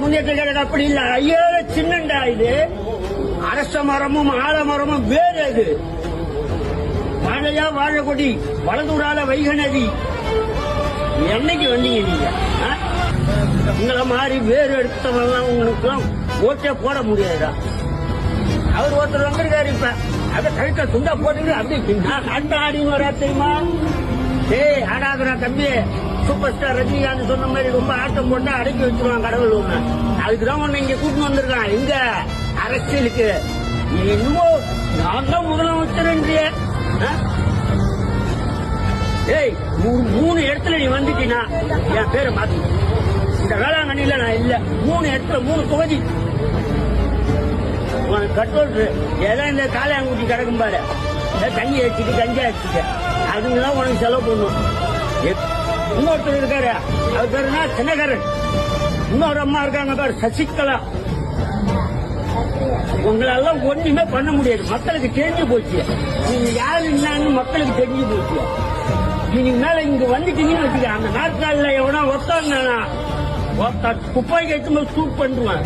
முன்னேற்ற கழகம் அப்படி இல்ல. ஐயோ சின்னண்டா இது. அரச மரமும் ஆலமரமும் வேறு. அது வாழையா வாழக்கொடி, வலதூரால வைகை நதி. என்னைக்கு வந்தீங்க நீங்க? உங்களை மாதிரி வேறு எடுத்தவெல்லாம் உங்களுக்குலாம் ஓட்டே போட முடியாதா? அவர் ஒருத்தர் வந்திருக்காரு இப்ப. அதை கழுத்த துண்டா போட்டு அப்படி அந்த ஆடின்னு வரா தெரியுமா? ஏய் ஆடாதுரா தம்பி, சூப்பர் ஸ்டார் ரஜினிகாந்த் சொன்ன மாதிரி ரொம்ப ஆட்டம் போட்டா அடக்கி வச்சிருவான் கடவுள் ஒண்ணு. அதுக்குதான் ஒண்ணு இங்க கூட்டின்னு வந்திருக்கான். இங்க அரசியலுக்கு இன்னும் நான் தான் முதலமைச்சர். ஏய் 3 இடத்துல நீ வந்துட்டீனா என் பேரை மாத்தி. இந்த வேளாங்கண்ணில நான் இல்ல. 3 இடத்துல 3 தொகுதி உனக்கு கட்ரோல். ஏதோ இந்த காளையாங்குட்டி கிடக்கும் பாரு, தண்ணி அடிச்சுட்டு கஞ்சி அடிச்சுட்டு அதுங்கதான் உனக்கு செலவு பண்ணும். இன்னொருத்தர் இருக்காரு, அவர் பேருனா தினகரன். இன்னொரு அம்மா இருக்காங்க பாரு, சசிகலா. உங்களெல்லாம் ஒண்ணுமே பண்ண முடியாது. மக்களுக்கு தெரிஞ்சு போச்சு நீங்க யாரு என்னன்னு. மக்களுக்கு தெரிஞ்சு போச்சு. நீங்க மேல இங்க வந்துட்டீங்கன்னு வச்சுக்க, அந்த நாட்காலில் எவனா ஒத்தானா குப்பாய்க்கு எடுத்து சூட் பண்ணுவான்.